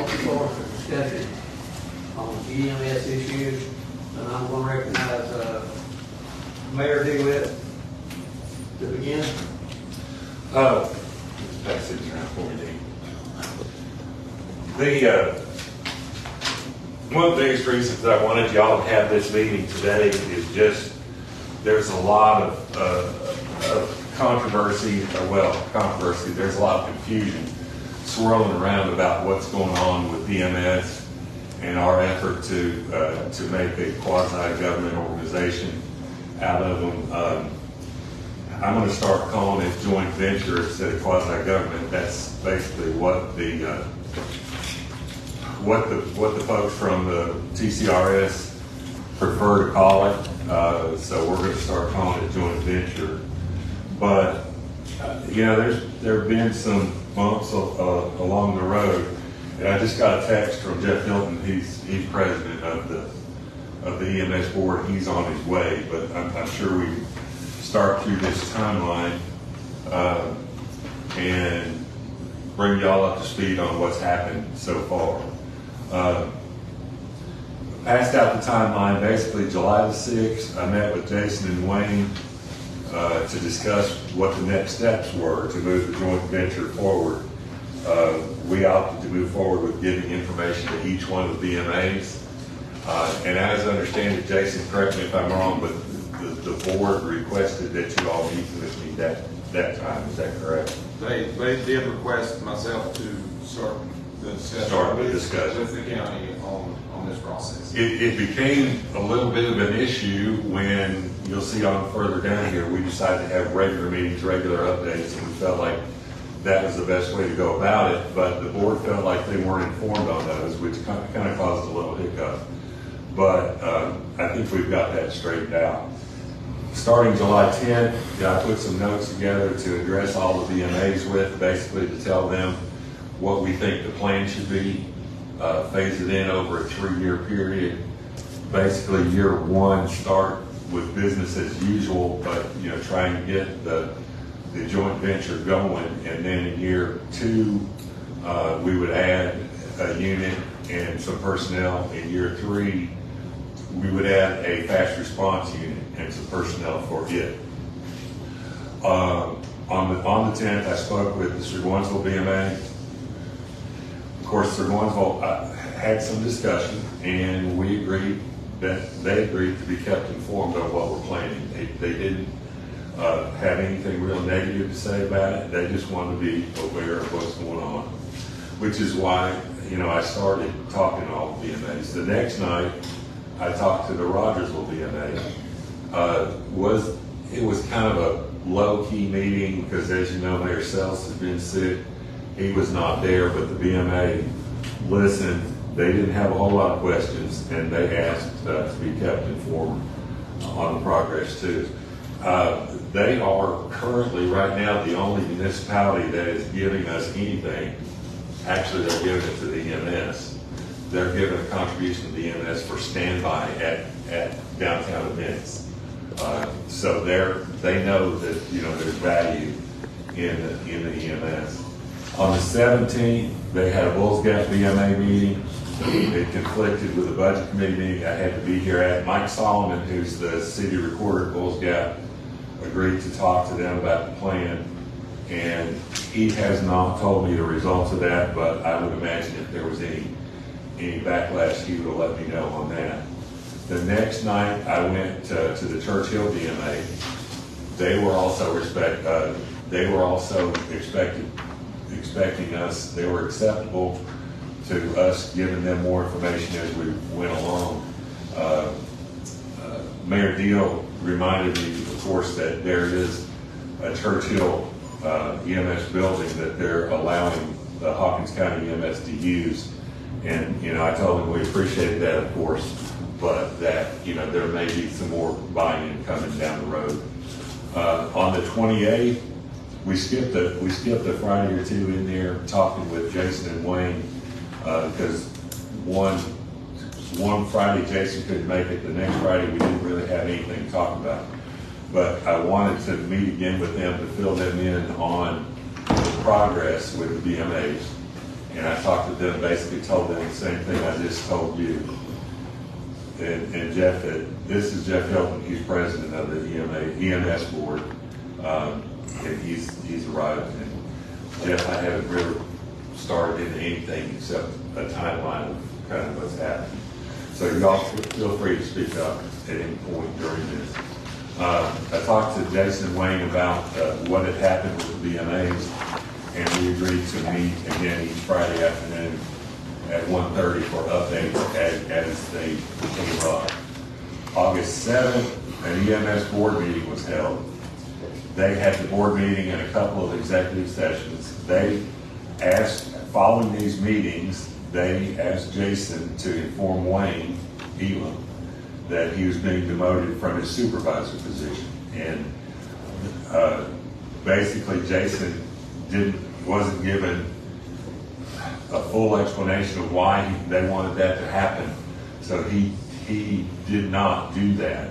open the floor for discussion on EMS issues, and I'm going to recognize Mayor DeWitt to begin. Pass it around for me, Dean. One of the biggest reasons that I wanted y'all to have this meeting today is just there's a lot of controversy, there's a lot of confusion swirling around about what's going on with EMS and our effort to make a quasi-government organization out of them. I'm going to start calling it joint venture instead of quasi-government. That's basically what the folks from the TCRS prefer to call it. So we're going to start calling it joint venture. But there have been some bumps along the road, and I just got a text from Jeff Hilton. He's president of the EMS board. He's on his way, but I'm sure we start through this timeline and bring y'all up to speed on what's happened so far. Passed out the timeline, basically July the 6th, I met with Jason and Wayne to discuss what the next steps were to move the joint venture forward. We opted to move forward with giving information to each one of the BMAs. And as I understand it, Jason, correct me if I'm wrong, but the board requested that you all meet with me that time. Is that correct? They did request myself to start the discussion with the county on this process. It became a little bit of an issue when you'll see on further down here, we decided to have regular meetings, regular updates, and we felt like that was the best way to go about it. But the board felt like they weren't informed on those, which kind of caused a little hiccup. But I think we've got that straightened out. Starting July 10th, I put some notes together to address all the BMAs with, basically to tell them what we think the plan should be, phase it in over a 3-year period. Basically, year 1, start with business as usual, but try and get the joint venture going, and then in year 2, we would add a unit and some personnel. In year 3, we would add a fast response unit and some personnel for it. On the 10th, I spoke with the Sir-Gainesville BMA. Of course, Sir-Gainesville had some discussion, and we agreed that they agreed to be kept informed of what we're planning. They didn't have anything real negative to say about it. They just wanted to be aware of what's going on, which is why I started talking to all the BMAs. The next night, I talked to the Rogersville BMA. It was kind of a low-key meeting because, as you know, Mayor Sells has been sick. He was not there, but the BMA listened. They didn't have a whole lot of questions, and they asked to be kept informed on the progress too. They are currently, right now, the only municipality that is giving us anything. Actually, they're giving it to the EMS. They're giving a contribution to the EMS for standby at downtown events. So they know that there's value in the EMS. On the 17th, they had a Bulls Gap BMA meeting. It conflicted with the budget committee meeting I had to be here at. Mike Solomon, who's the city recorder at Bulls Gap, agreed to talk to them about the plan. And he has not told me the results of that, but I would imagine if there was any backlash, he would have let me know on that. The next night, I went to the Churchill BMA. They were also expecting us. They were acceptable to us giving them more information as we went along. Mayor Deal reminded me, of course, that there is a Churchill EMS building that they're allowing the Hawkins County EMS to use. And, I told him we appreciated that, of course, but that, there may be some more buy-in coming down the road. On the 28th, we skipped a Friday or two in there talking with Jason and Wayne, because one Friday Jason couldn't make it. The next Friday we didn't really have anything to talk about. But I wanted to meet again with them to fill them in on the progress with the BMAs. And I talked to them, basically told them the same thing I just told you. And Jeff, this is Jeff Hilton, he's president of the EMS board, and he's arrived. And Jeff, I haven't really started into anything except a timeline of kind of what's happening. So y'all feel free to speak up at any point during this. I talked to Jason Wayne about what had happened with the BMAs, and we agreed to meet again each Friday afternoon at 1:30 for updates as they came up. August 7th, an EMS board meeting was held. They had the board meeting and a couple of executive sessions. They asked, following these meetings, they asked Jason to inform Wayne Elam that he was being demoted from his supervisor position. And basically Jason wasn't given a full explanation of why they wanted that to happen. So he did not do that.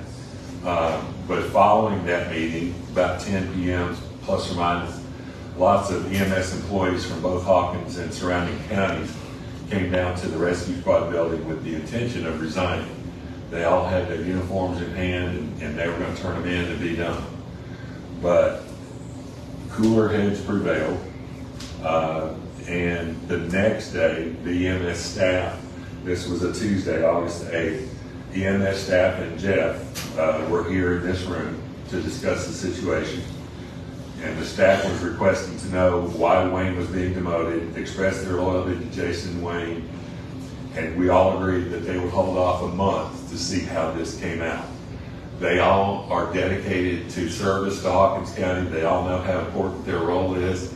But following that meeting, about 10 p.m. plus or minus, lots of EMS employees from both Hawkins and surrounding counties came down to the rescue squad building with the intention of resigning. They all had their uniforms in hand and they were going to turn them in and be done. But cooler heads prevailed. And the next day, the EMS staff, this was a Tuesday, August 8th, EMS staff and Jeff were here in this room to discuss the situation. And the staff was requesting to know why Wayne was being demoted, express their loyalty to Jason Wayne, and we all agreed that they would hold off a month to see how this came out. They all are dedicated to service to Hawkins County. They all know how important their role is,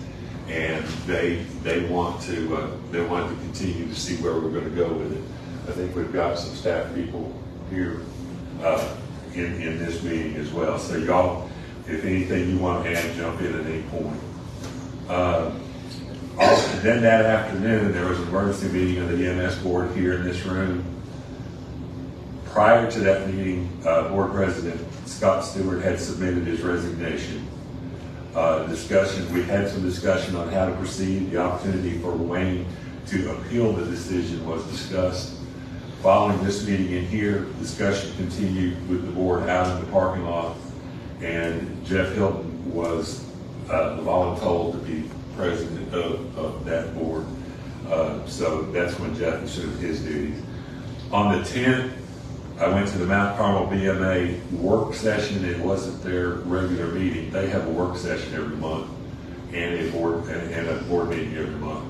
and they want to continue to see where we're going to go with it. I think we've got some staff people here in this meeting as well. So y'all, if anything you want to add, jump in at any point. Then that afternoon, there was an emergency meeting of the EMS board here in this room. Prior to that meeting, board president Scott Stewart had submitted his resignation. We had some discussion on how to proceed. The opportunity for Wayne to appeal the decision was discussed. Following this meeting in here, discussion continued with the board out in the parking lot, and Jeff Hilton was voluntold to be president of that board. So that's when Jeff assumed his duties. On the 10th, I went to the Mount Carmel BMA work session. It wasn't their regular meeting. They have a work session every month and a board meeting every month.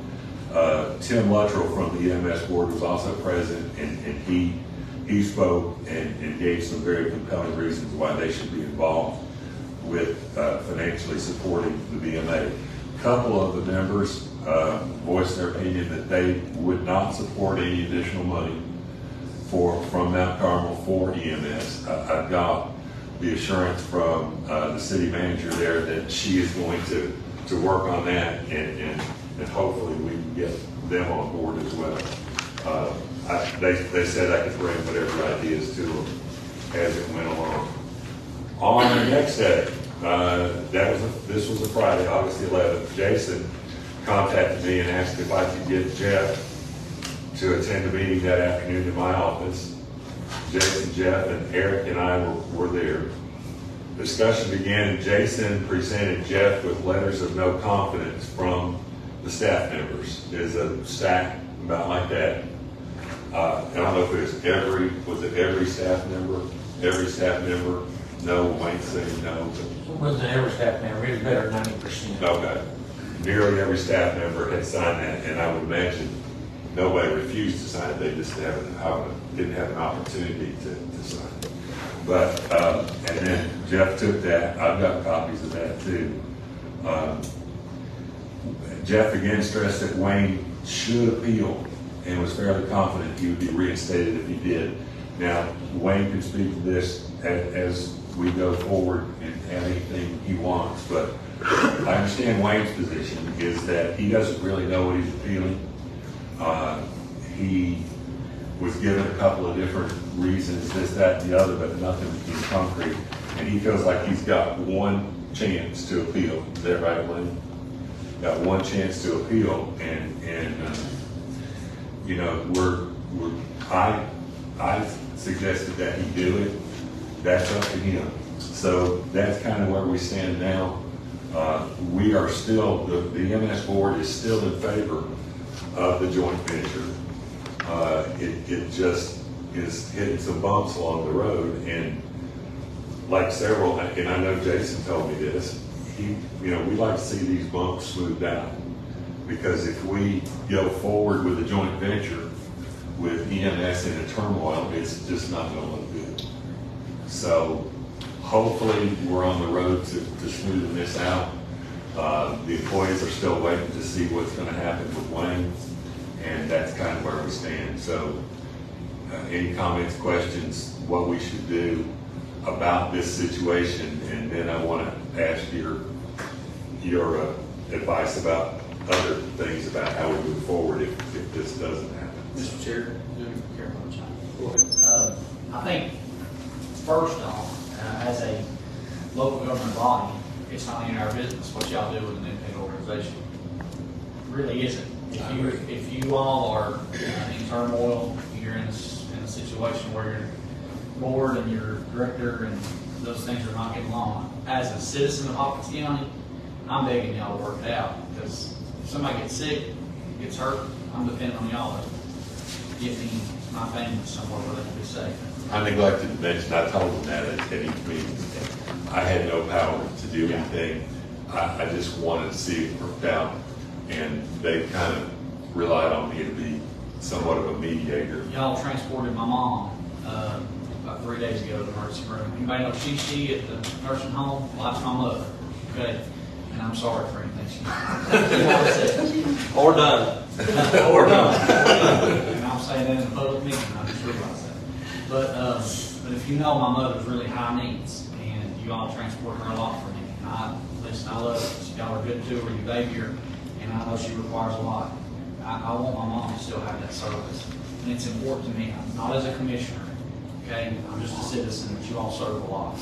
Tim Luttrell from the EMS board was also present, and he spoke and gave some very compelling reasons why they should be involved with financially supporting the BMA. A couple of the members voiced their opinion that they would not support any additional money from Mount Carmel for EMS. I've got the assurance from the city manager there that she is going to work on that, and hopefully we can get them on board as well. They said I could bring whatever ideas to them as it went along. On the next day, this was a Friday, August 11th, Jason contacted me and asked if I could get Jeff to attend a meeting that afternoon in my office. Jason, Jeff, and Eric and I were there. Discussion began, and Jason presented Jeff with letters of no confidence from the staff members. There's a stack about like that. I don't know if it was every staff member? Every staff member? No, Wayne saying no. It wasn't every staff member, it was better than 90%. Okay. Nearly every staff member had signed that, and I would imagine nobody refused to sign it. They just didn't have an opportunity to sign it. But, and then Jeff took that. I've got copies of that too. Jeff again stressed that Wayne should appeal and was fairly confident he would be reinstated if he did. Now, Wayne can speak to this as we go forward and have anything he wants, but I understand Wayne's position is that he doesn't really know what he's appealing. He was given a couple of different reasons, this, that, and the other, but nothing in concrete. And he feels like he's got one chance to appeal. Is that right, Wayne? got one chance to appeal, and you know, I suggested that he do it. That's up to him. So that's kind of where we stand now. We are still, the EMS board is still in favor of the joint venture. It just is hitting some bumps along the road, and like several, and I know Jason told me this, we like to see these bumps smoothed out, because if we go forward with a joint venture with EMS in a turmoil, it's just not going to look good. So hopefully we're on the road to smoothing this out. The employees are still waiting to see what's going to happen with Wayne, and that's kind of where we stand. So any comments, questions, what we should do about this situation, and then I want to ask your advice about other things about how we move forward if this doesn't happen. Mr. Chair, I think first off, as a local government body, it's not any of our business what y'all do with an independent organization. It really isn't. If you all are in turmoil, you're in a situation where your board and your director and those things are not getting along. As a citizen of Hawkins County, I'm begging y'all to work it out, because if somebody gets sick, gets hurt, I'm depending on y'all to get me, my family somewhere where they can be safe. I neglected to mention, I told them that at any meetings. I had no power to do anything. I just wanted to see it worked out, and they kind of relied on me to be somewhat of a mediator. Y'all transported my mom about 3 days ago to the emergency room. Anybody know she at the nursing home? Well, that's my mother, okay? And I'm sorry for anything she Or done. or done. And I'm saying that in a public meeting, I just realized that. But if you know, my mother's really high needs, and you all transport her a lot for me. And listen, I love it. Y'all are good to her, you baby her, and I know she requires a lot. I want my mom to still have that service, and it's important to me. I'm not as a commissioner, okay? I'm just a citizen, but you all serve a lot.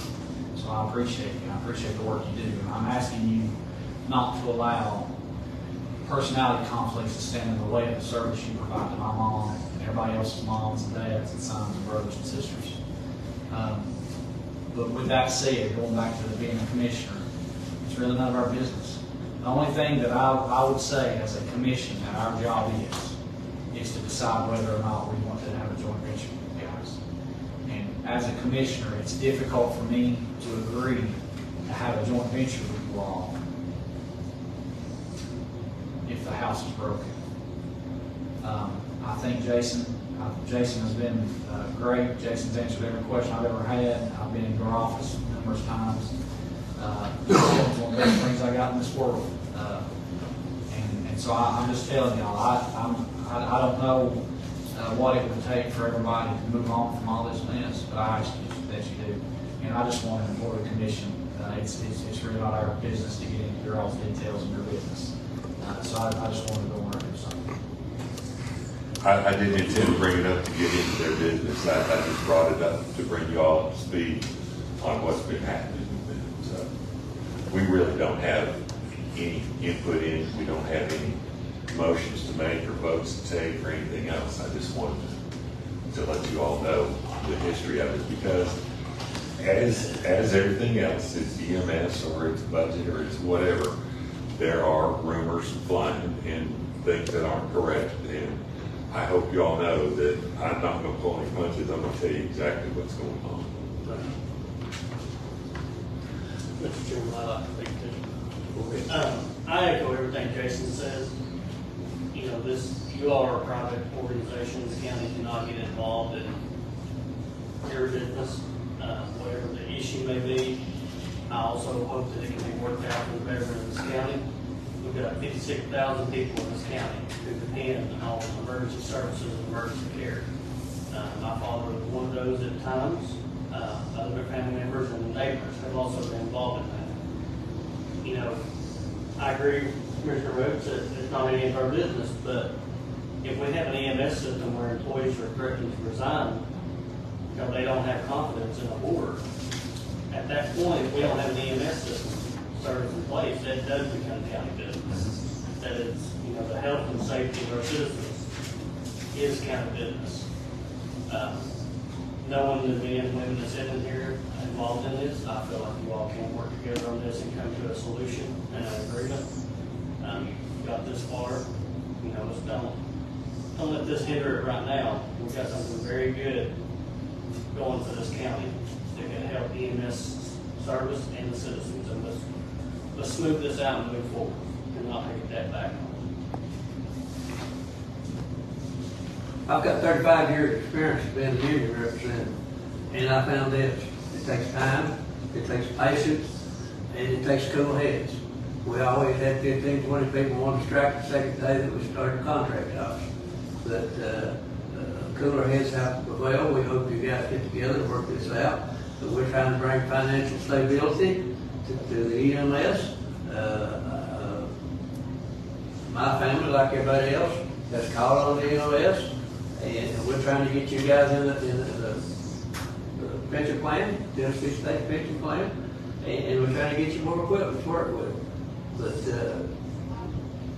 So I appreciate you. I appreciate the work you do. And I'm asking you not to allow personality conflicts to stand in the way of the service you provide to my mom and everybody else's moms and dads and sons and brothers and sisters. But with that said, going back to being a commissioner, it's really none of our business. The only thing that I would say as a commission that our job is to decide whether or not we want to have a joint venture with you guys. And as a commissioner, it's difficult for me to agree to have a joint venture with you all if the house is broken. I think Jason has been great. Jason's answered every question I've ever had. I've been in your office numerous times. It's one of the best things I got in this world. And so I'm just telling y'all, I don't know what it would take for everybody to move on from all this mess, but I ask you that you do. And I just want to inform the commission, it's really not our business to get into your all's details of your business. So I just wanted to go on record or something. I didn't intend to bring it up to get into their business. I just brought it up to bring you all up to speed on what's been happening with them. So we really don't have any input in, we don't have any motions to make or votes to take or anything else. I just wanted to let you all know the history of it, because as everything else, it's EMS or it's budget or it's whatever, there are rumors flying and things that aren't correct. And I hope you all know that I'm not going to pull any punches. I'm going to tell you exactly what's going on. Mr. Chairman, I'd like to speak to. I echo everything Jason says. You know, you all are a private organization. The county cannot get involved in your business, whatever the issue may be. I also hope that it can be worked out for the betterment of this county. We've got 56,000 people in this county who depend on emergency services and emergency care. My father was one of those at times. Other family members and neighbors have also been involved in that. You know, I agree with Commissioner Rhodes that it's not any of our business, but if we have an EMS system where employees are threatening to resign because they don't have confidence in the board, at that point, if we don't have an EMS system service in place, that does become county business. that it's, you know, the health and safety of our citizens is county business. Knowing the men and women that's in here involved in this, I feel like you all can work together on this and come to a solution and an agreement. You got this far, you know, just don't let this hinder it right now. We've got something very good going for this county that can help EMS service and the citizens, and let's smooth this out and move forward and not take that back. I've got 35 years experience being a union representative, and I found this: it takes time, it takes patience, and it takes cool heads. We always had 15, 20 people want to strike the second day that we started contract jobs. But cooler heads have prevailed. We hope you guys get together and work this out. But we're trying to bring financial stability to the EMS. My family, like everybody else, has called on the EMS, and we're trying to get you guys in the pension plan, Tennessee State pension plan, and we're trying to get you more equipment to work with. But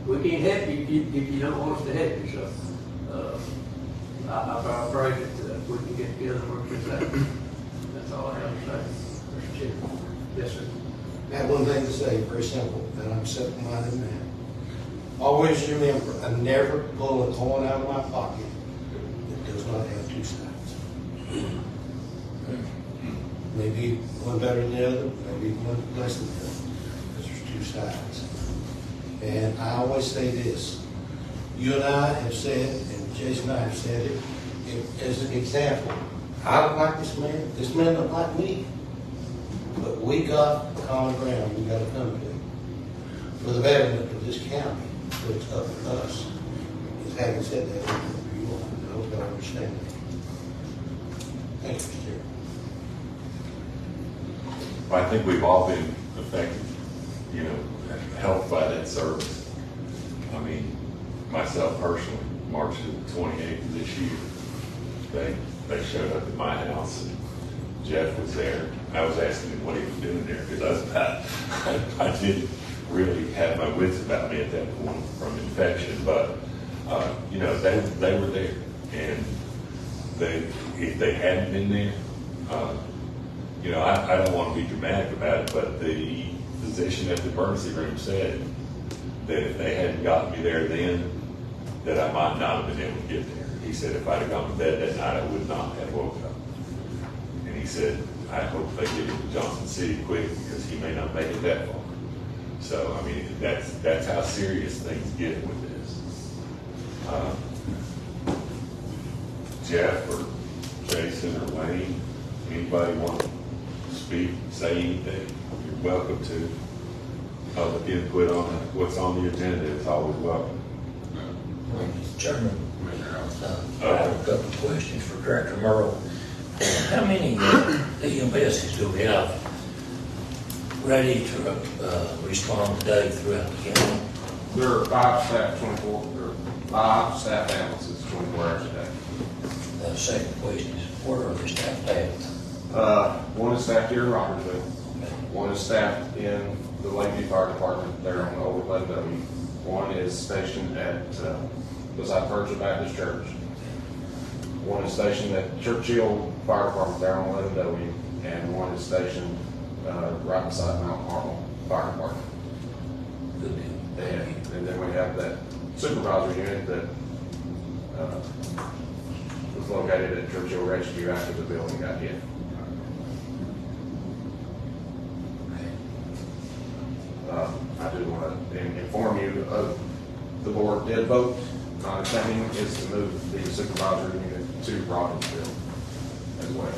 we can't help you if you don't want us to help you. So I pray that we can get together and work this out. That's all I have to say. Mr. Chairman, Yes, sir. I have one thing to say, very simple, and I'm simple-minded man. Always remember, I never pull a coin out of my pocket that does not have two sides. Maybe one better than the other, maybe one less than the other, because there's two sides. And I always say this, you and I have said, and Jason and I have said it, as an example, I don't like this man don't like me. But we got common ground we got to come to for the betterment of this county. So it's up to us. As having said that, you all, I hope you understand that. Thank you, Mr. Chairman. I think we've all been affected, you know, helped by that service. I mean, myself personally, March the 28th of this year, they showed up at my house, and Jeff was there. I was asking him what he was doing there, because I didn't really have my wits about me at that point from infection, but you know, they were there, and if they hadn't been there, you know, I don't want to be dramatic about it, but the physician at the emergency room said that if they hadn't gotten me there then, that I might not have been able to get there. He said if I'd have gone to bed that night, I would not have woken up. And he said, I hope they get him to Johnson City quick, because he may not make it that far. So, I mean, that's how serious things get with this. Jeff or Jason or Wayne, anybody want to speak, say anything? You're welcome to. Public input on what's on the agenda is always welcome. Mr. Chairman, I have a couple of questions for Director Merle. How many EMSs do we have ready to respond today throughout the county? There are 5 staff ambulances 24 hours a day. The second question is, where are the staffed at? One is staffed here in Rogersville. One is staffed in the Lakeview Fire Department there on the old 11W. One is stationed at beside First Baptist Church. One is stationed at Churchill Fire Department there on 11W, and one is stationed right beside Mount Carmel Fire Department. Good deal. And then we have that supervisor unit that was located at Churchill Rescue after the building got hit. I do want to inform you of the board did vote. My understanding is to move the supervisor unit to Rogersville as well.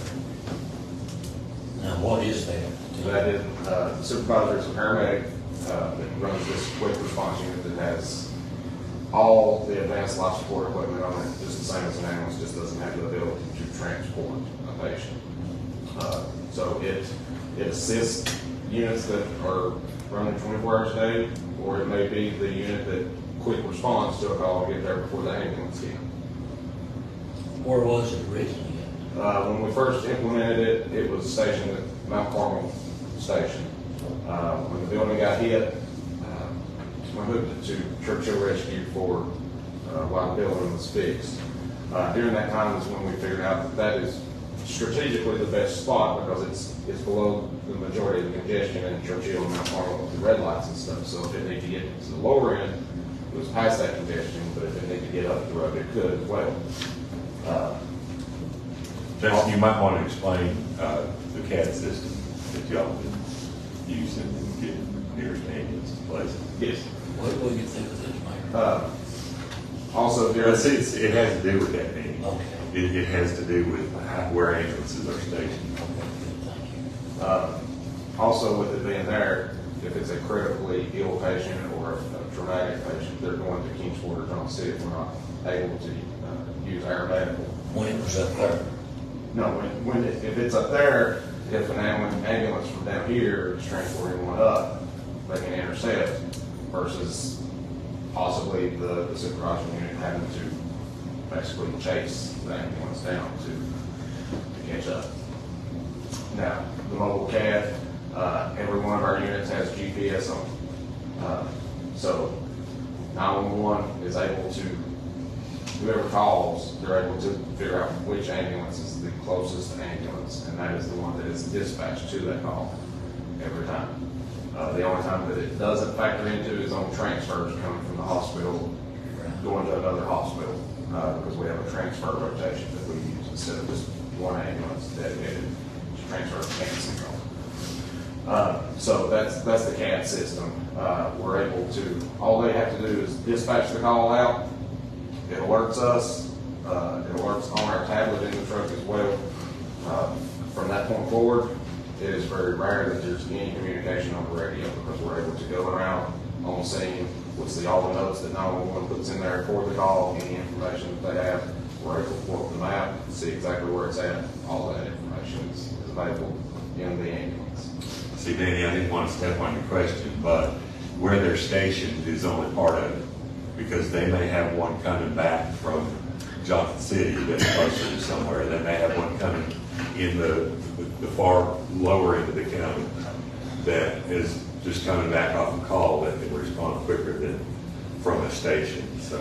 Now, what is that? That is, the supervisor is a paramedic that runs this quick response unit that has all the advanced life support equipment on it, just the same as an ambulance, just doesn't have the ability to transport a patient. So it assists units that are running 24 hours a day, or it may be the unit that quick response to a call to get there before the ambulance can. Where was it originally? When we first implemented it, it was stationed at Mount Carmel Station. When the building got hit, we moved it to Churchill Rescue for, while the building was fixed. During that time is when we figured out that that is strategically the best spot because it's below the majority of the congestion in Churchill and Mount Carmel with the red lights and stuff. So if it needed to get to the lower end, it was past that congestion, but if it needed to get up the road, it could as well. Justin, you might want to explain the CAD system that y'all been using and getting nearest ambulance places. Yes. What do you think of this, Mayor? Also, But see, it has to do with that meeting. Okay. It has to do with where ambulances are stationed. Okay, good, thank you. Also, with it being there, if it's a critically ill patient or a traumatic patient, they're going to Kingsport or Johnson City if we're not able to use our medical. When it was up there, No, if it's up there, if an ambulance from down here is transporting one up, they can intercept versus possibly the supervisory unit having to basically chase the ambulance down to catch up. Now, the mobile CAD, every one of our units has GPS on it. So 911 is able to, whoever calls, they're able to figure out which ambulance is the closest ambulance, and that is the one that is dispatched to that call every time. The only time that it doesn't factor into is on transfers coming from the hospital, going to another hospital, because we have a transfer rotation that we use instead of just one ambulance dedicated to transfer cancer. So that's the CAD system. We're able to, all they have to do is dispatch the call out. It alerts us. It alerts on our tablet in the truck as well. From that point forward, it is very rare that there's any communication on the radio because we're able to go around on scene. We see all the notes that 911 puts in there for the call, any information that they have. We're able to pull up the map, see exactly where it's at. All that information is available in the ambulance. See, Danny, I didn't want to step on your question, but where they're stationed is only part of it. Because they may have one coming back from Johnson City that's closer to somewhere. They may have one coming in the far lower end of the county that is just coming back off a call that can respond quicker than from a station. So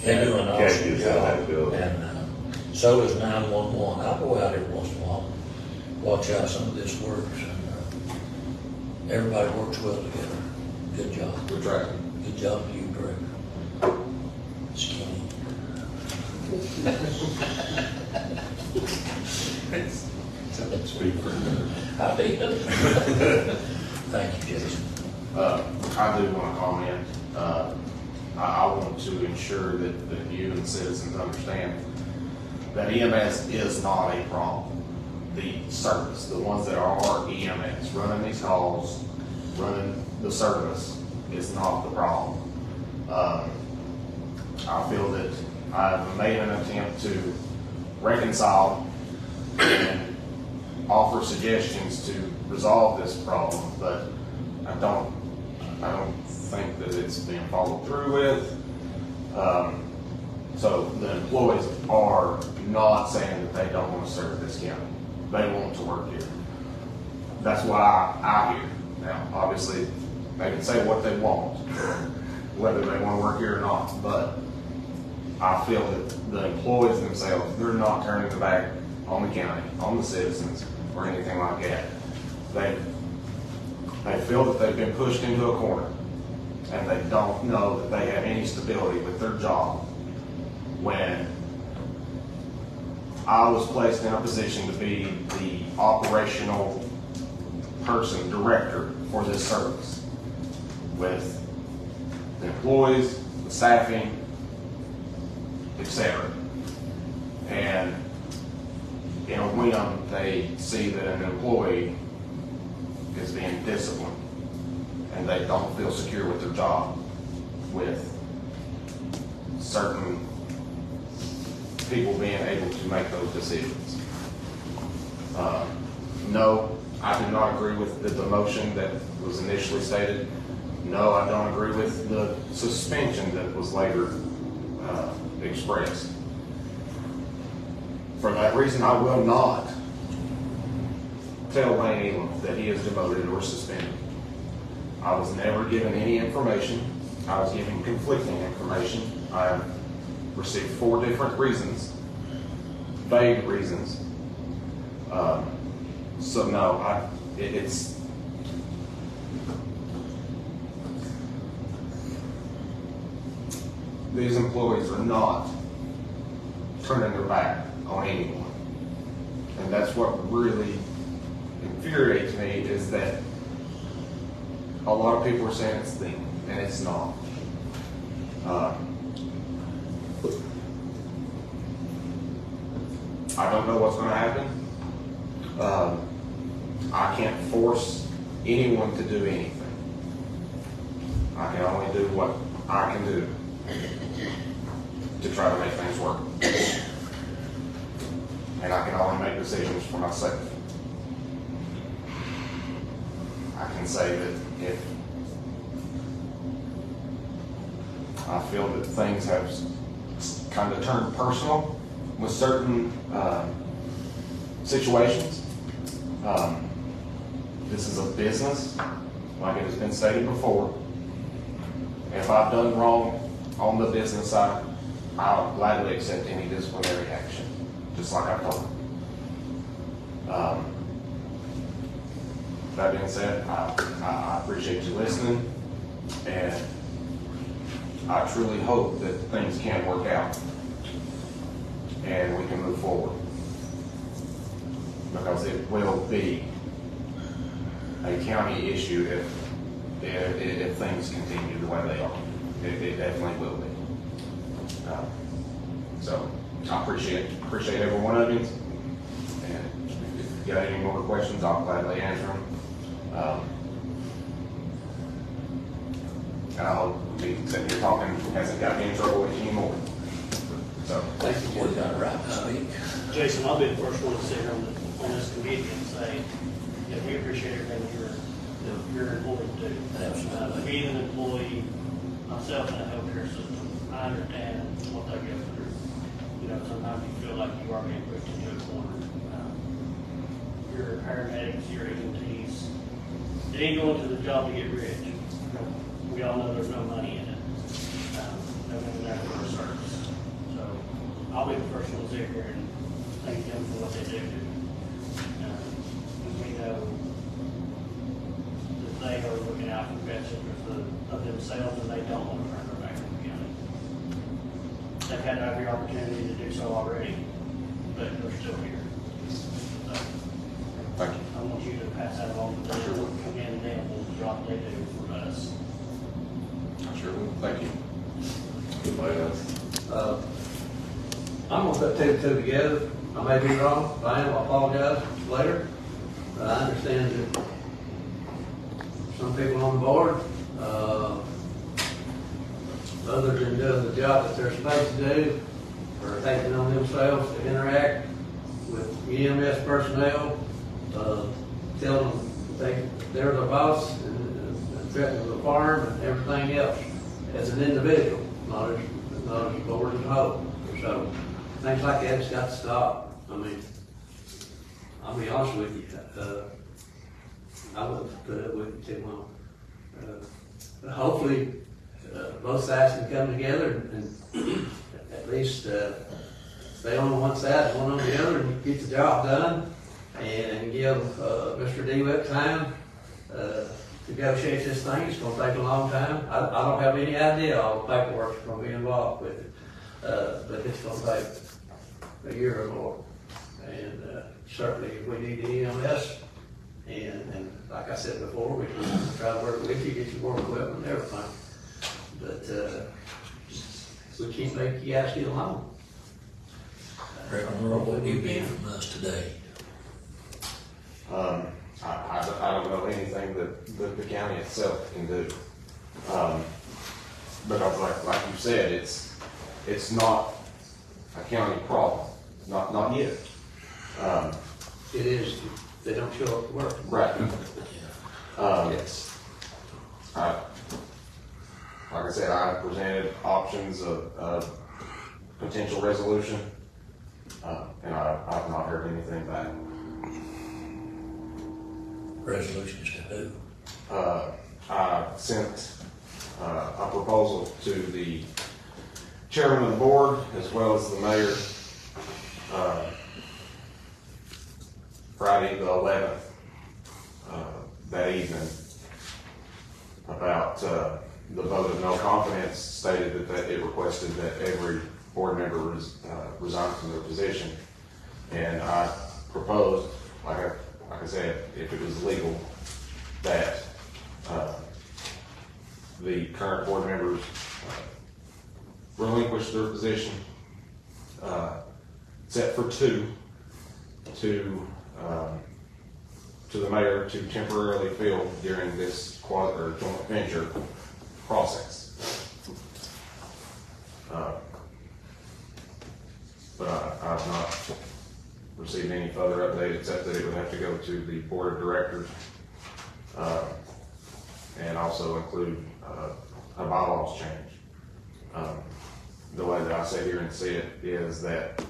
they do an CAD awesome gives them that job, ability. and so does 911. I go out every once in a while, watch how some of this works, and everybody works well together. Good job. We're tracking. Good job to you, Director. Skinny. Speak for her. I did. Thank you, Jason. I do want to comment. I want to ensure that you and the citizens understand that EMS is not a problem. The service, the ones that are EMS, running these calls, running the service is not the problem. I feel that I've made an attempt to reconcile and offer suggestions to resolve this problem, but I don't think that it's being followed through with. So the employees are not saying that they don't want to serve this county. They want to work here. That's what I hear. Now, obviously, they can say what they want, whether they want to work here or not, but I feel that the employees themselves, they're not turning their back on the county, on the citizens, or anything like that. They feel that they've been pushed into a corner, and they don't know that they have any stability with their job. When I was placed in a position to be the operational person, director for this service, with the employees, the staffing, etc. And in a whim, they see that an employee is being disciplined and they don't feel secure with their job, with certain people being able to make those decisions. No, I do not agree with the motion that was initially stated. No, I don't agree with the suspension that was later expressed. For that reason, I will not tell Lane Elam that he is demoted or suspended. I was never given any information I was giving conflicting information. I have received 4 different reasons, vague reasons. So no, it's these employees are not turning their back on anyone. And that's what really infuriates me, is that a lot of people are saying it's them, and it's not. I don't know what's going to happen. I can't force anyone to do anything. I can only do what I can do to try to make things work. And I can only make decisions for myself. I can say that if I feel that things have kind of turned personal with certain situations, this is a business, like it has been stated before. If I've done wrong on the business side, I'll gladly accept any disciplinary action, just like I've told them. That being said, I appreciate you listening, and I truly hope that things can work out and we can move forward, because it will be a county issue if things continue the way they are. It definitely will be. So I appreciate every one of you. And if you got any more questions, I'll gladly answer them. And I hope me sitting here talking hasn't got me in trouble with you anymore. So Thank you, We Judge. got it right to speak. Jason, I'll be the first one to sit here on this committee and say, yeah, we appreciate everything you're employed to do. Absolutely. Being an employee, myself in the healthcare system, I understand what they go through. You know, sometimes you feel like you are being pushed into a corner. Your paramedics, your EMTs, it ain't going to the job to get rich. We all know there's no money in it. No money there for the service. So I'll be the first one to sit here and thank them for what they do. We know that they are looking out for the best interest of themselves, and they don't want to turn their back on the county. They've had every opportunity to do so already, but they're still here. So thank you. I want you to pass that along to them, commend them for the job they do for us. I sure will. Thank you. Anybody else? I'm gonna put 2 and 2 together. I may be wrong. If I am, I'll apologize later. But I understand that some people on the board, other than doing the job that they're supposed to do, are taking on themselves to interact with EMS personnel, telling them they're the boss and threatening the farm and everything else as an individual, not as a board as a whole. So things like that's got to stop. I mean, I'll be honest with you, I wouldn't put up with it too long. But hopefully, both sides can come together and at least stay on one side and one on the other and get the job done and give Mr. DeWitt time to negotiate this thing. It's gonna take a long time. I don't have any idea all the paperwork's gonna be involved with it, but it's gonna take a year or more. And certainly we need the EMS, and like I said before, we can try to work with you, get you more equipment and everything. But we can't make you guys get along. Reverend Earl, what do you need from us today? I don't know anything that the county itself can do. Because like you said, it's not a county problem, not yet. It is, they don't show up to work. Right. Yes. Like I said, I presented options of potential resolution, and I've not heard anything back. Resolutions to who? I sent a proposal to the chairman of the board as well as the mayor, Friday the 11th, that evening, about the vote of no confidence, stated that it requested that every board member resign from their position. And I proposed, like I said, if it was legal, that the current board members relinquish their position, except for two, to the mayor to temporarily fill during this joint venture process. But I've not received any further update except that it would have to go to the board of directors, and also include a bylaws change. The way that I sit here and see it is that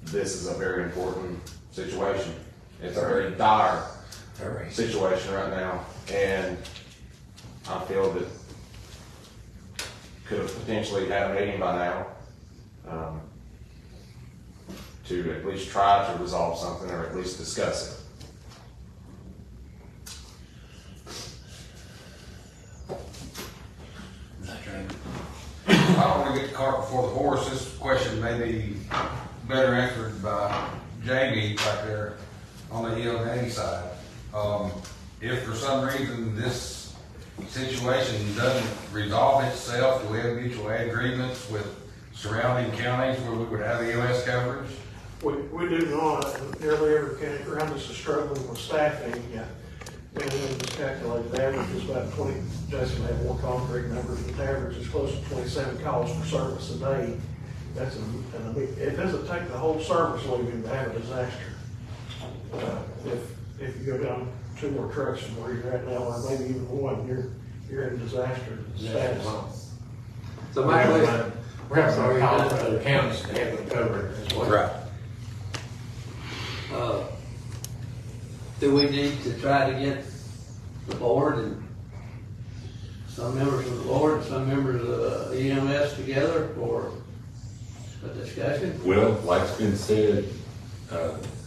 this is a very important situation. It's a very dire situation right now, and I feel that could have potentially had a meeting by now to at least try to resolve something or at least discuss it. I don't want to get the cart before the horse. This question may be better answered by Jamie right there on the EMA side. If for some reason this situation doesn't resolve itself, do we have mutual aid agreements with surrounding counties where we would have EMS coverage? We do not, and nearly every county around us is struggling with staffing. And we just calculated the average is about 20, Jason may have more concrete numbers, but the average is close to 27 calls for service a day. That's it doesn't take the whole service leaving to have a disaster. If you go down 2 more trucks from where you're at now, or maybe even one, you're in disaster status. So my question, We're having to call for other counties to have them covered as well. Right. do we need to try to get the board and some members of the board and some members of EMS together for a discussion? Well, like's been said,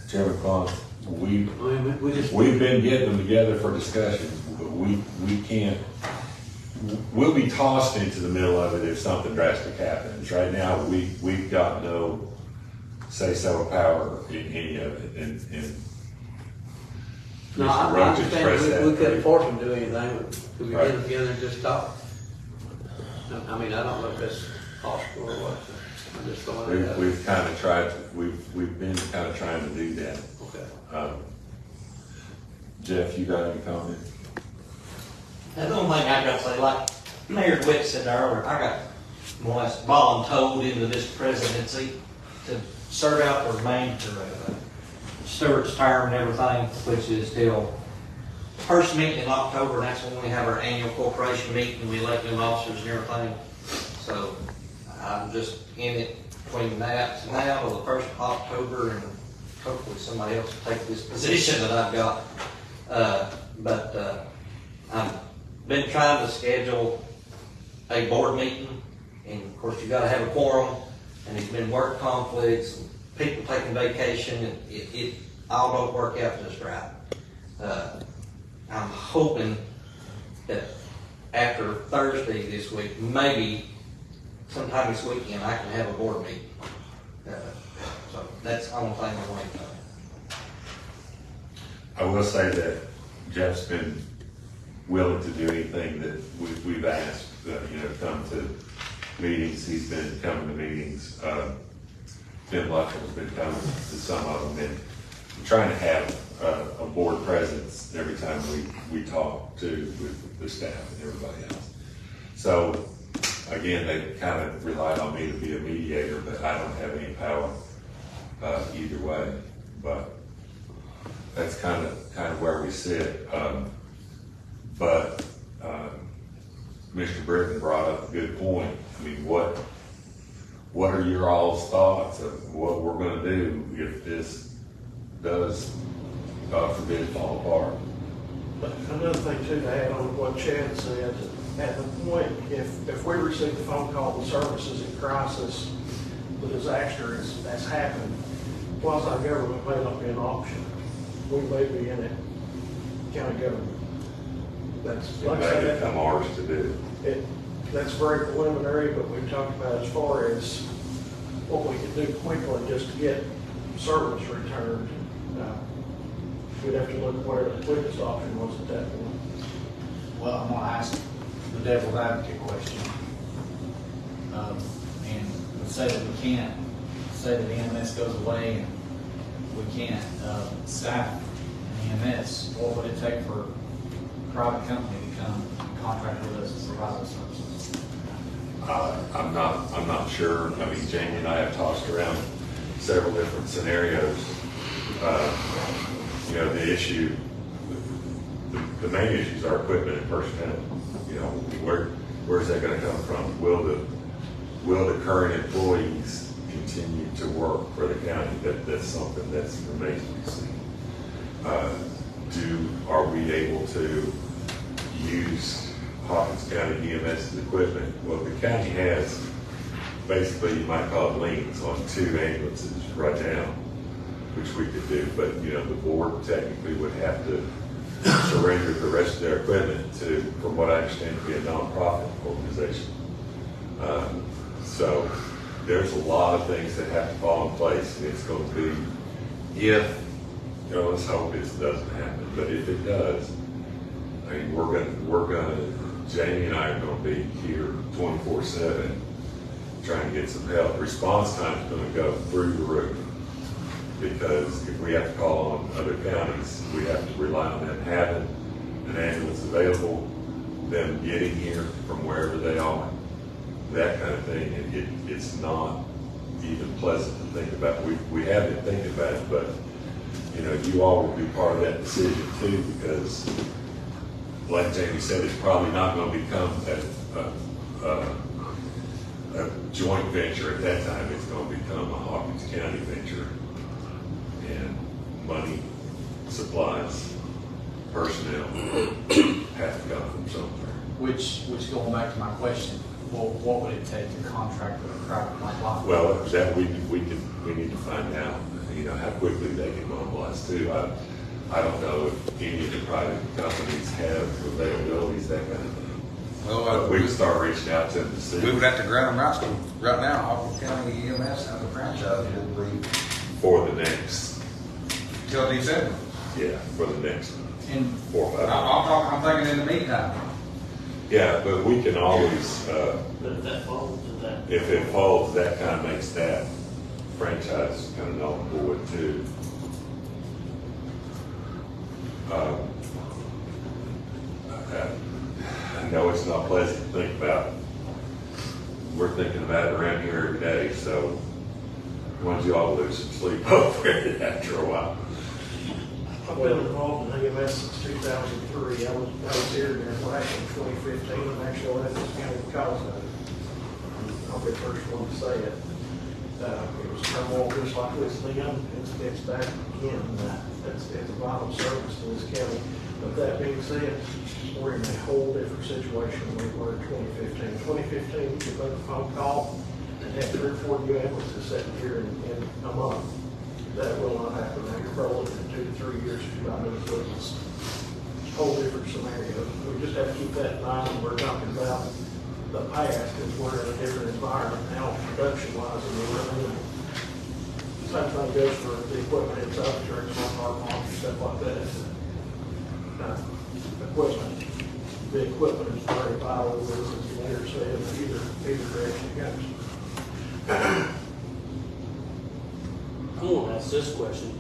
Chairman Clon, we've been getting them together for discussions, but we can't, we'll be tossed into the middle of it if something drastic happens. Right now, we've got no say-so power in any of it, and No, Mr. I Roach expressed understand that. we couldn't force them to do anything, but could we Right. get them together and just talk? I mean, I don't know if that's possible or what, I'm just throwing it out. we've kind of tried, we've been kind of trying to do that. Okay. Jeff, you got any comment? The only thing I got to say, like Mayor DeWitt said earlier, I got more or less voluntold into this presidency to serve out the remainder of Stewart's term and everything, which is till first meeting in October, and that's when we have our annual corporation meeting, we elect new officers and everything. So I'm just in it between that and now till the 1st of October, and hopefully somebody else will take this position that I've got. I've been trying to schedule a board meeting, and of course you gotta have a quorum, and there's been work conflicts, and people taking vacation, and it all don't work out just right. I'm hoping that after Thursday this week, maybe sometime this weekend, I can have a board meeting. So that's the only thing I'm waiting on. I will say that Jeff's been willing to do anything that we've asked, come to meetings. He's been coming to meetings. Ben Luttrell's been coming to some of them, and we're trying to have a board presence every time we talk to with the staff and everybody else. So again, they kind of relied on me to be a mediator, but I don't have any power either way. But that's kind of where we sit. But Mr. Britton brought up a good point. I mean, what are your all's thoughts of what we're going to do if this does, God forbid, fall apart? But another thing too, to add on what Chad said, at the point, if we receive the phone call, the service is in crisis, the disaster has happened, quasi-government may not be an option. We may be in it, county government. That's, It like I may said, become ours to do. that's very preliminary, but we've talked about as far as what we can do quickly just to get service returned. We'd have to look where the quickest option was at that point. Well, I'm gonna ask the devil's advocate question. And let's say that we can't, say that EMS goes away and we can't, staff an EMS, what would it take for a private company to come contract with us to provide those services? I'm not sure. I mean, Jamie and I have tossed around several different scenarios. You know, the issue, the main issues are equipment and personnel. You know, where's that gonna come from? Will the current employees continue to work for the county? That's something that's remains to be seen. Are we able to use Hawkins County EMS equipment? Well, the county has, basically, you might call it liens on 2 ambulances right now, which we could do, but, you know, the board technically would have to surrender the rest of their equipment to, from what I understand, to be a nonprofit organization. So there's a lot of things that have to fall in place, and it's going to be, if, you know, let's hope this doesn't happen, but if it does, I mean, we're gonna, Jamie and I are gonna be here 24/7 trying to get some help. Response time is gonna go through the roof, because if we have to call on other counties, we have to rely on them having an ambulance available, them getting here from wherever they are, that kind of thing. And it's not even pleasant to think about. We have been thinking about it, but, you know, you all will be part of that decision too, because like Jamie said, it's probably not going to become a joint venture at that time. It's going to become a Hawkins County venture. And money, supplies, personnel have to come from somewhere. Which going back to my question, what would it take to contract with a private like Lockheed? Well, that we need to find out, you know, how quickly they can mobilize too. I don't know if any of the private companies have availabilities, that kind of thing. Well, We can start reaching out to them to see. we would have to grant them rights. Right now, Hawkins County EMS has a franchise, will be For the next, till December. yeah, for the next And 4 or 5 I'm thinking in the meantime. Yeah, but we can always, But if that falls, is that? if it falls, that kind of makes that franchise kind of null and void too. I know it's not pleasant to think about. We're thinking about it around here every day, so once you all lose some sleep over it after a while. I've been involved in EMS since 2003. I was here during last in 2015, and actually left this county because of it. I'll be the first one to say it. It was turmoil just like this then. It's back again. It's a vital service to this county. But that being said, we're in a whole different situation than we were in 2015. 2015, you could make a phone call and have 3 or 4 new ambulances sitting here in a month. That will not happen. Now you're probably in 2 to 3 years if you're not doing business. Whole different scenario. We just have to keep that in mind when we're talking about the past, because we're in a different environment now, production-wise, than we were then. Same thing goes for the equipment itself, during some hard marks, stuff like that. Equipment, the equipment is very vital, as the mayor said, either direction it goes. I'm gonna ask this question,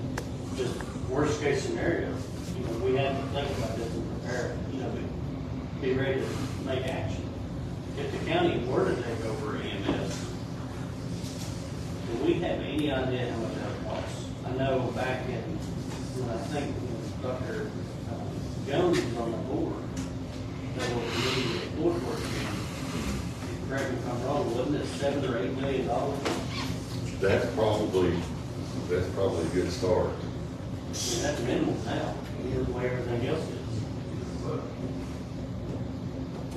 just worst case scenario, you know, we have to think about this and prepare, you know, be ready to make action. If the county were to take over EMS, do we have any idea how much that would cost? I know back in, when I think Dr. Jones was on the board, there was a meeting at board work, correct me if I'm wrong, wasn't it $7 or $8 million? That's probably a good start. That's minimal now, the way everything else is.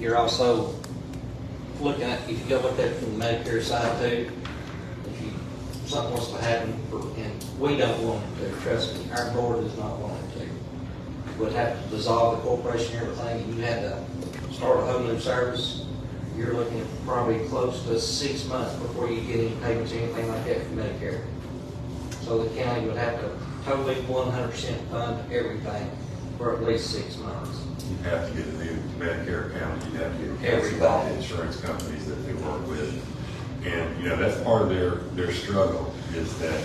you're also looking at, if you go look at it from the Medicare side too, if you, something wants to happen, and we don't want it to, trust me, our board does not want it to. We'd have to dissolve the corporation and everything, and you had to start a whole new service. You're looking at probably close to 6 months before you get any payments or anything like that from Medicare. So the county would have to totally 100% fund everything for at least 6 months. You have to get a new Medicare account, you have to get Everybody. insurance companies that they work with. And, that's part of their struggle, is that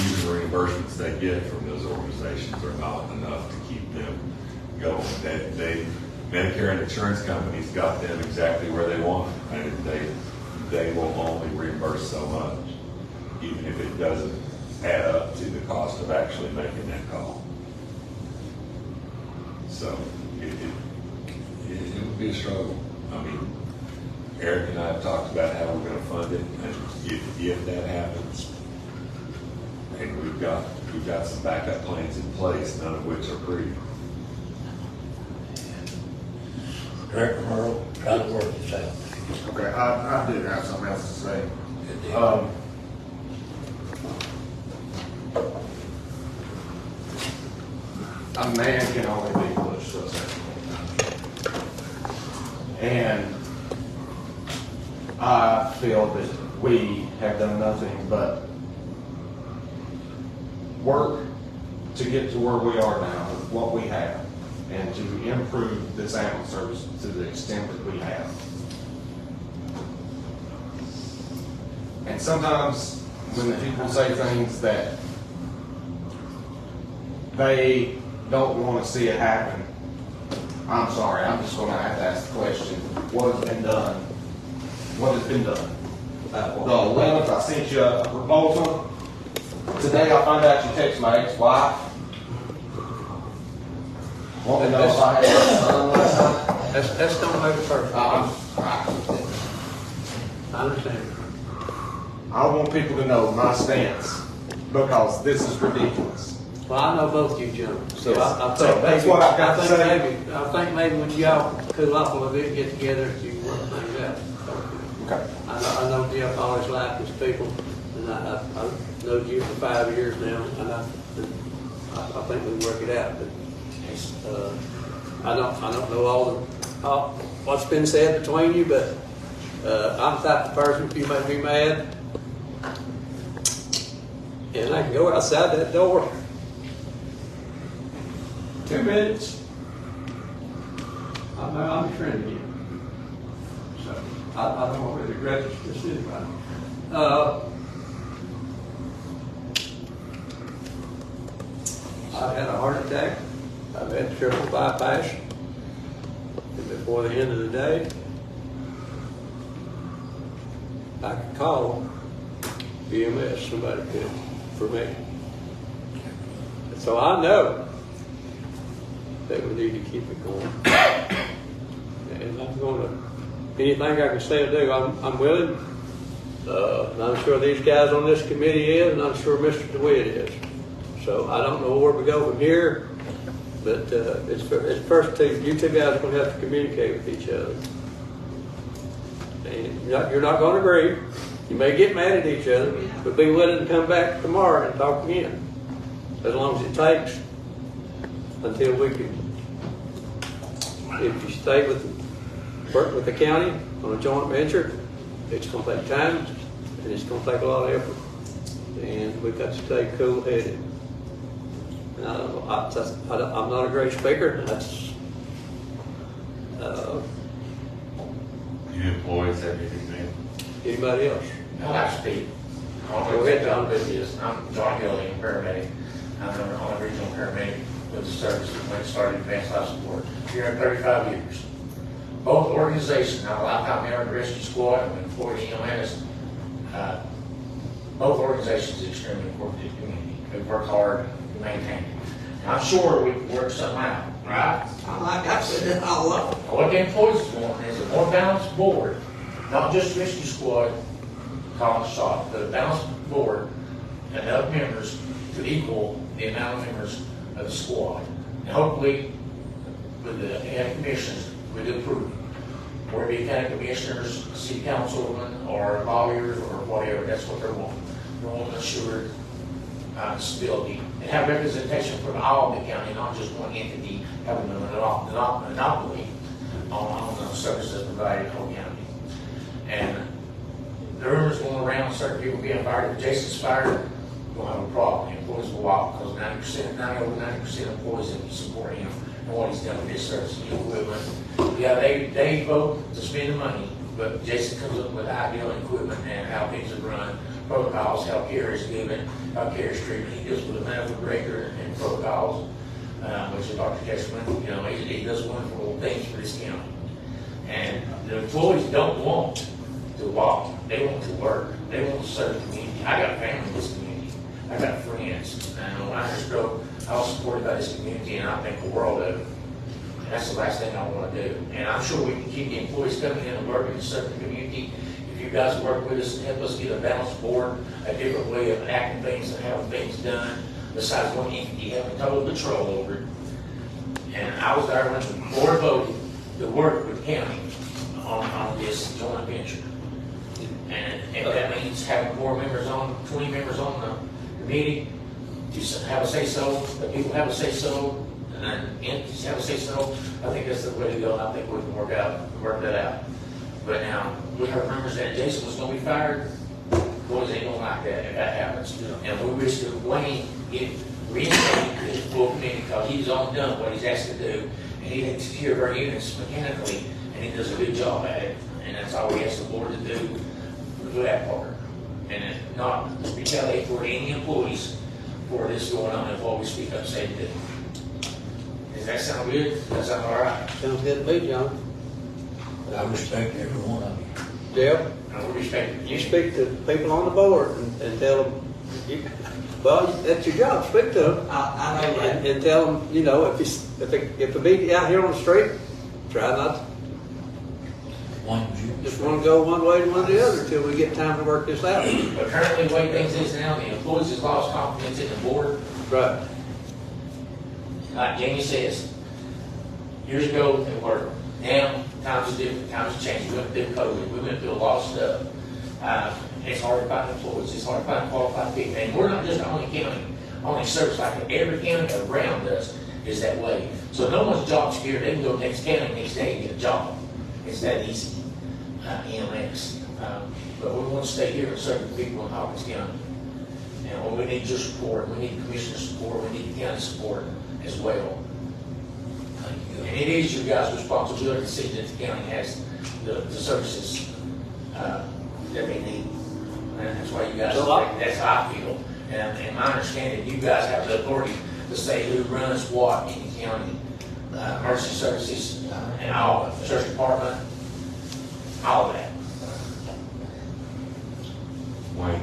even reimbursements they get from those organizations are not enough to keep them going. Medicare and insurance companies got them exactly where they want them, and they will only reimburse so much, even if it doesn't add up to the cost of actually making that call. So it would be a struggle. I mean, Eric and I have talked about how we're going to fund it, and if that happens, and we've got some backup plans in place, none of which are pretty. Director Merle, try to work this out. Okay, I do have something else to say. Good deal. A man can only be pushed to a certain point. And I feel that we have done nothing but work to get to where we are now with what we have, and to improve this ambulance service to the extent that we have. And sometimes when the people say things that they don't want to see it happen, I'm sorry, I'm just going to have to ask the question, what has been done? What has been done? The 11th, I sent you a proposal. Today, I found out you text my ex-wife. Want to know if I had a son last night? That's don't make it perfect. I understand. I want people to know my stance, because this is ridiculous. Well, I know both you gentlemen, so Yes. I So think that's maybe, what I've got to say. I think maybe when y'all cool off a little bit, get together, you work things out. Okay. I know Jeff always liked his people, and I've known you for 5 years now, and I think we can work it out, but, I don't know all what's been said between you, but, I'm the type of person, if you make me mad, and I can go outside that door. 2 minutes. I'm a friend of you. So, I don't want to regret this decision, right? I've had a heart attack. I've had triple bypass. And before the end of the day, I could call EMS, somebody could, for me. And so I know that we need to keep it going. And I'm going to, anything I can say or do, I'm willing. And I'm sure these guys on this committee is, and I'm sure Mr. DeWitt is. So I don't know where we go from here, but it's first you two guys are going to have to communicate with each other. And you're not going to agree. You may get mad at each other, but be willing to come back tomorrow and talk again. As long as it takes until we can, if you stay work with the county on a joint venture, it's going to take time and it's going to take a lot of effort. And we've got to stay cool-headed. I'm not a great speaker. That's, You employees have anything? anybody else? I'd like to speak. Go ahead, John. I'm John Gillian, paramedic. I'm a regional paramedic with the service when it started advanced life support. Here in 35 years. Both organizations, now I've got my own rescue squad and employed EMS. Both organizations are extremely important to the community. We work hard to maintain it. And I'm sure we can work something out, right? Like I said, I love it. What the employees want is a more balanced board, not just rescue squad calling the shot, but a balanced board and enough members to equal the amount of members of the squad. And hopefully, with the commissions, we do approve. whether it be county commissioners, city councilmen, or lawyers, or whatever, that's what they're wanting. They're wanting assured stability, and have representation from all the county, not just one entity having a monopoly on the services provided in the whole county. And the rumors going around, certain people being fired, if Jason's fired, we'll have a problem. The employees will walk, because over 90% of employees that support him and what he's done with his service and equipment. Yeah, they vote to spend the money, but Jason comes up with ideal equipment and how things are run, protocols, how care is given, how care is treated. He deals with the medical director and protocols, which is Dr. Cashman. You know, he does wonderful things for this county. And the employees don't want to walk, they want to work, they want to serve the community. I got family in this community, I got friends, and when I was broke, I was supported by this community, and I think the world of it. And that's the last thing I want to do. And I'm sure we can keep the employees coming in and working to serve the community. If you guys work with us and help us get a balanced board, a different way of acting things and having things done, besides one entity having total control over it. And I was there when the board voted to work with the county on this joint venture. And if that means having more members 20 members on the committee, to have a say-so, the people have a say-so, and then entities have a say-so, I think that's the way to go, and I think we can work that out. But now, we heard rumors that Jason was gonna be fired. Boys ain't gonna like that if that happens. And we wish that Wayne get reinstated to his full committee, because he's all done what he's asked to do, and he takes care of our units mechanically, and he does a good job at it. And that's all we ask the board to do for that part. And not retaliate for any employees for this going on and what we speak up and say to do. Does that sound good? Does that sound all right? Sounds good to me, John. I respect every one of you. Jeff, And we respect you speak to people on the board and tell them, well, that's your job, speak to them. I know that. And tell them, you know, if a meeting out here on the street, try not One you. just want to go one way to one the other until we get time to work this out. But currently, the way things is now, the employees has lost confidence in the board. Right. Like Jamie says, years ago it worked. Now times are different, times are changing. We went through COVID, we went through a lot of stuff. It's hard to find employees, it's hard to find qualified people. And we're not just the only county, only service, like every county around us is that way. So no one's job secure, they can go next county next day and get a job. It's that easy, EMS. But we want to stay here and serve the people in Hawkins County. And we need your support, we need commissioner support, we need county support as well. Thank you. And it is your guys' responsibility to see that the county has the services that they need. And that's why you guys, that's how I feel. And in my understanding, you guys have the authority to say who runs what in the county. Emergency services and all, the sheriff's department, all of that. Wayne,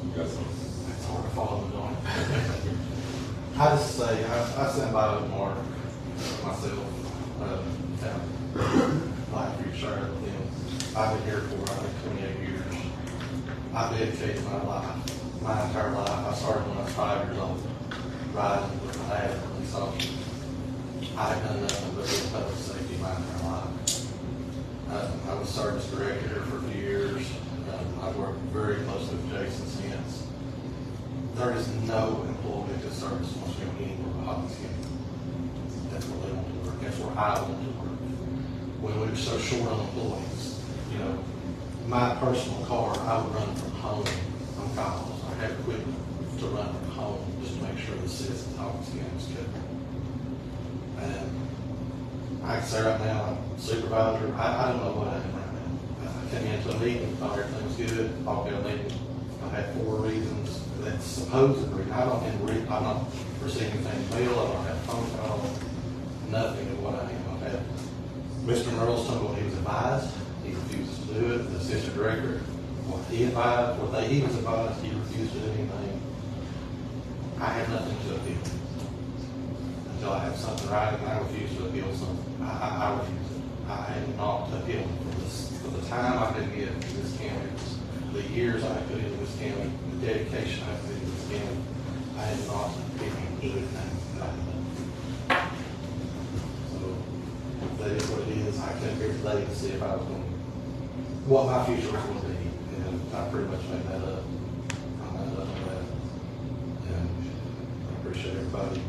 you got something? It's hard to follow the going. I just say, I stand by Omar myself, like for sure with him. I've been here for, I think, 28 years. I've dedicated my life, my entire life. I started when I was 5 years old, riding with my dad, and so I have done nothing but do public safety my entire life. I was service director here for a few years. I've worked very closely with Jason since. There is no employee that service wants to go anywhere but Hawkins County. That's where they want to work. That's where I want to work. When we were so short on employees, you know, my personal car, I would run from home on calls. I have equipment to run from home just to make sure the citizens of Hawkins County is covered. And I can say right now, I'm supervisor, I don't know what I am right now. I came into a meeting, thought everything was good, walked out of the meeting, I had 4 reasons. That's supposedly, I'm not receiving anything mail, I don't have a phone call, nothing of what I am. I've had Mr. Merle's told me what he was advised, he refuses to do it. The assistant director, what he advised, he was advised, he refused to do anything. I have nothing to appeal. Until I have something right, and I refuse to appeal something. I refuse it. I am not appealing for the time I could give to this county, the years I put into this county, the dedication I put into this county. I am not appealing anything that I have done. So that is what it is. I came here today day to see if I was going, what my future was going to be, and I pretty much made that up. I made up on that. And I appreciate everybody.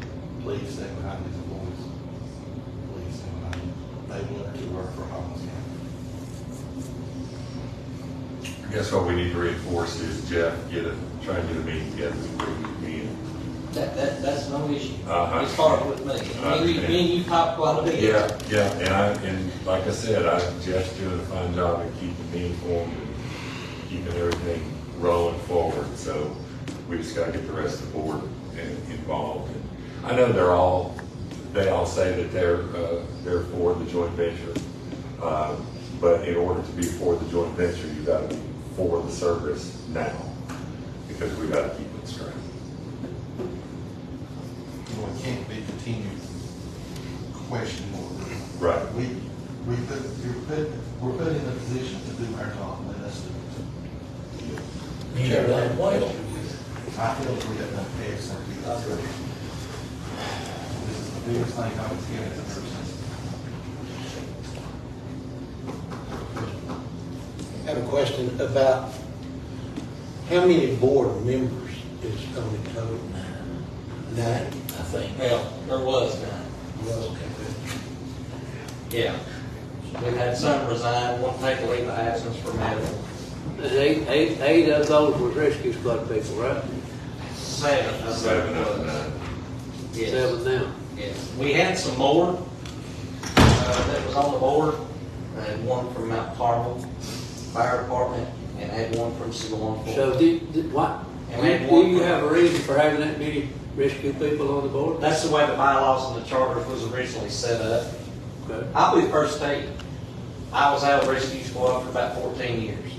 Please stand behind these employees. Please stand behind them. They want to work for Hawkins County. I guess what we need to reinforce is Jeff, try and get a meeting together with me. That's no issue. Uh-huh. It's hard with me. Me and you talk quite a bit. Yeah, and like I said, Jeff's doing a fine job of keeping me informed and keeping everything rolling forward, so we just gotta get the rest of the board involved. And I know they all say that they're for the joint venture, but in order to be for the joint venture, you gotta be for the service now, because we gotta keep it straight. Well, it can't be continued question order. Right. We're put in a position to do our job, let us do it. You have done well. I feel we have done excellent. This is the biggest thing Hawkins County has ever seen. I have a question about how many board members is on the total? 9? I think. Well, there was none. Well, okay, Yeah. We've had some resign, one take a leave of absence for medical. Eight of those were rescue squad people, right? 7 of Seven them of was. them. Yes. 7 now. Yes. We had some more that was on the board. I had one from Mount Carmel Fire Department and I had one from Siloam. So what? And we had Do one you from- have a reason for having that many rescue people on the board? That's the way the bylaws and the charter was originally set up. Okay. I'll be the first to tell you, I was out of rescue squad for about 14 years.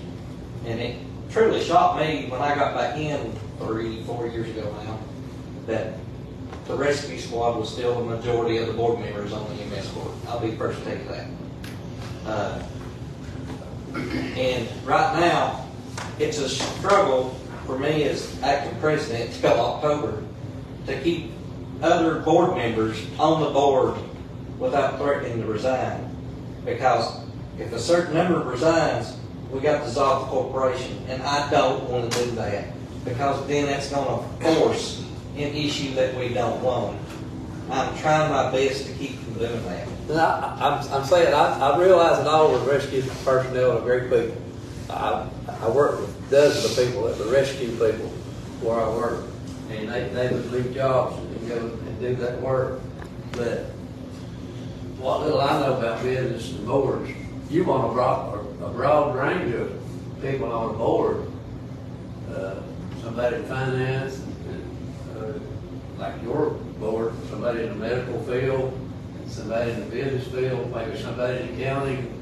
And it truly shocked me when I got back in 3-4 years ago now, that the rescue squad was still the majority of the board members on the EMS board. I'll be the first to tell you that. And right now, it's a struggle for me as acting president till October to keep other board members on the board without threatening to resign. Because if a certain number resigns, we got to dissolve the corporation, and I don't want to do that, because then that's going to force an issue that we don't want. I'm trying my best to keep from doing that. And I'm saying, I realize that all the rescue personnel are great people. I work with dozens of people that are rescue people where I work, and they would leave jobs and go and do that work. But what little I know about business and boards, you want a broad range of people on the board. Somebody in finance, like your board, somebody in the medical field, somebody in the business field, maybe somebody in accounting,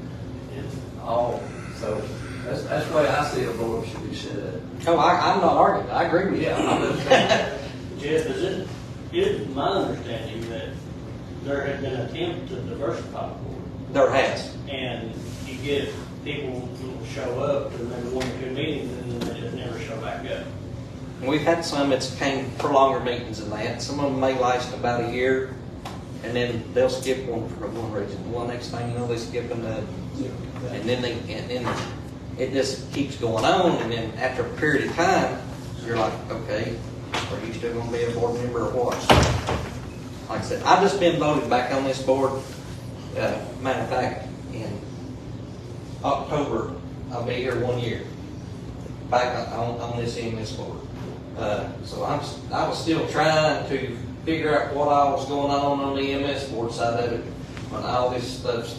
and all. So that's the way I see a board should be set up. Oh, I'm not arguing. I agree with you. Yeah, I'm just saying. Jeff, it is my understanding that there had been an attempt to diversify the board, There has. and you get people who will show up to maybe 1 or 2 meetings, and then they just never show back up. We've had some that's came for longer meetings than that. Some of them may last about a year, and then they'll skip one for one reason. Well, next thing you know, they skip another, and then it just keeps going on. And then after a period of time, you're like, okay, are you still going to be a board member or what? Like I said, I've just been voted back on this board. Matter of fact, in October, I'll be here 1 year back on this EMS board. So I was still trying to figure out what all was going on the EMS board side of it when all this stuff,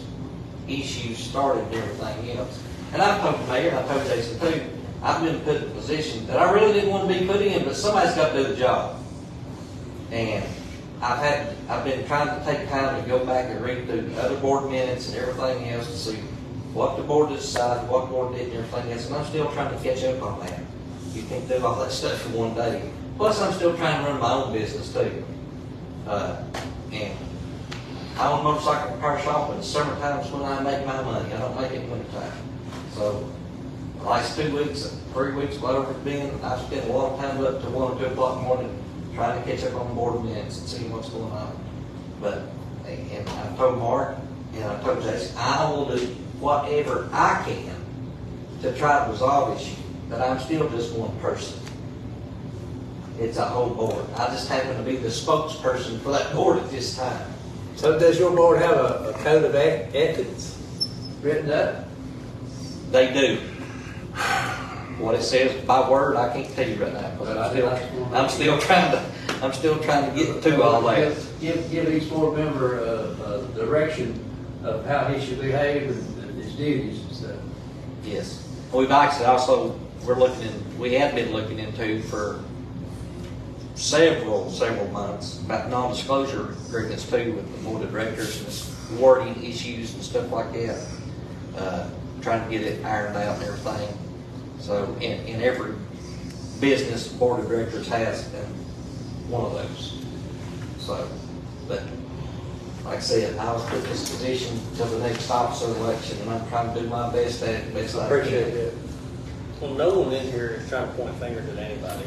issues started and everything else. And I told the mayor, and I told Jason too, I've been put in a position that I really didn't want to be put in, but somebody's got to do the job. And I've been trying to take time to go back and read through the other board minutes and everything else to see what the board decided, what the board did and everything else, and I'm still trying to catch up on that. You can't do all that stuff in one day. Plus, I'm still trying to run my own business too. And I own a motorcycle repair shop, and summertime's when I make my money. I don't make it in wintertime. So, the last 2 weeks, 3 weeks, whatever it's been, I've spent a lot of time up to 1 or 2 o'clock in the morning trying to catch up on the board minutes and see what's going on. But, and I told Mark, and I told Jason, I will do whatever I can to try to resolve issues, but I'm still just one person. It's a whole board. I just happen to be the spokesperson for that board at this time. So does your board have a code of ethics written up? They do. What it says by word, I can't tell you right now, because I'm still trying to get to all that. Give each board member a direction of how he should behave and his duties and stuff. Yes. We've actually also, we have been looking into for several months about non-disclosure agreements too with the board of directors and wording issues and stuff like that. Trying to get it ironed out and everything. So in every business, the board of directors has one of those. So, but like I said, I was put in this position till the next officer election, and I'm trying to do my best at it, best I can. Appreciate it. Well, no one in here is trying to point fingers at anybody.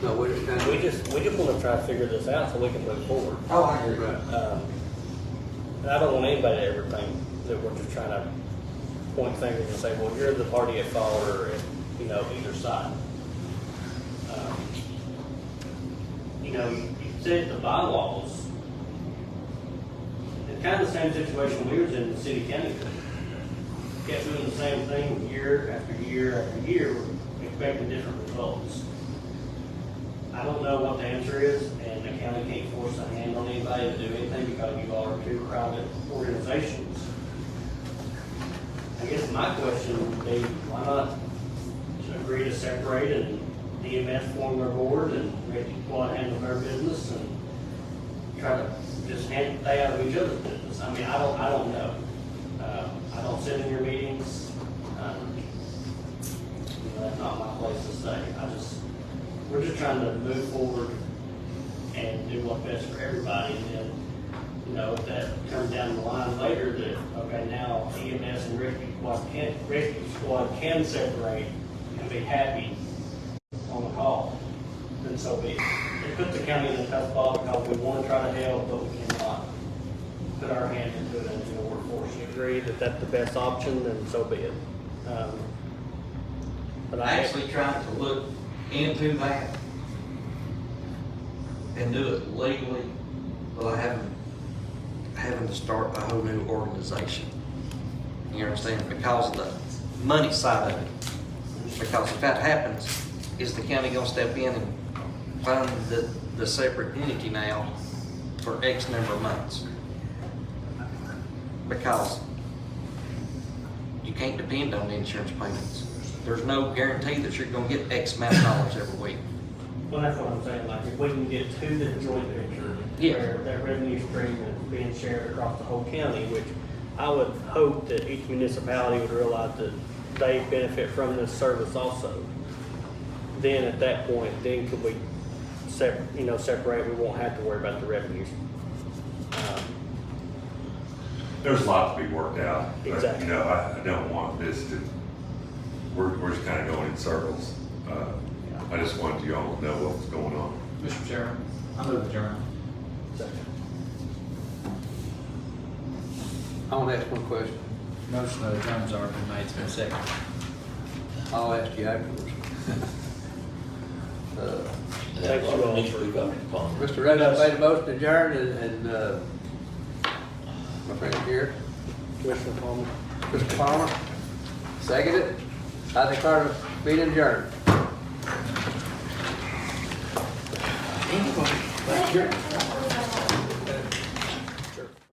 No, we're just kind of. We just want to try to figure this out so we can move forward. Oh, I agree. And I don't want anybody to ever think that we're just trying to point fingers and say, well, you're the party at fault or, either side. You said the bylaws, it's kind of the same situation we was in the city county. Kept doing the same thing year after year after year, expecting different results. I don't know what the answer is, and the county can't force a hand on anybody to do anything because you all are two private organizations. I guess my question would be, why not agree to separate and EMS form their board and Rescue Squad handle their business and try to just stay out of each other's business? I mean, I don't know. I don't sit in your meetings. That's not my place to say. We're just trying to move forward and do what's best for everybody. And then, if that comes down the line later that, okay, now EMS and Rescue Squad can separate and be happy on the call, then so be it. It puts the county in a tough spot because we want to try to help, but we cannot put our hand into it and the workforce. You agree that that's the best option, then so be it. But I'm actually trying to look into that and do it legally, but I haven't having to start a whole new organization. You understand? Because of the money side of it. Because if that happens, is the county gonna step in and fund the separate entity now for X number of months? Because you can't depend on the insurance payments. There's no guarantee that you're gonna get X amount of dollars every week. Well, that's what I'm saying, like, if we can get to the joint venture, Yeah. where that revenue stream is being shared across the whole county, which I would hope that each municipality would realize that they benefit from this service also. Then at that point, then could we separate, we won't have to worry about the revenues. There's a lot to be worked out. But, Exactly. I don't want this to, we're just kind of going in circles. I just wanted you all to know what was going on. Mr. Chairman, I move adjourned. I want to ask one question. Motion to adjourn's already been made, to a second. I'll ask you afterwards. Thanks, you all. Needs to be voted upon. Mr. Rhodes made a motion to adjourn and my friend here, Commissioner Palmer. Mr. Palmer, seconded. I declare the meeting adjourned. Anyway,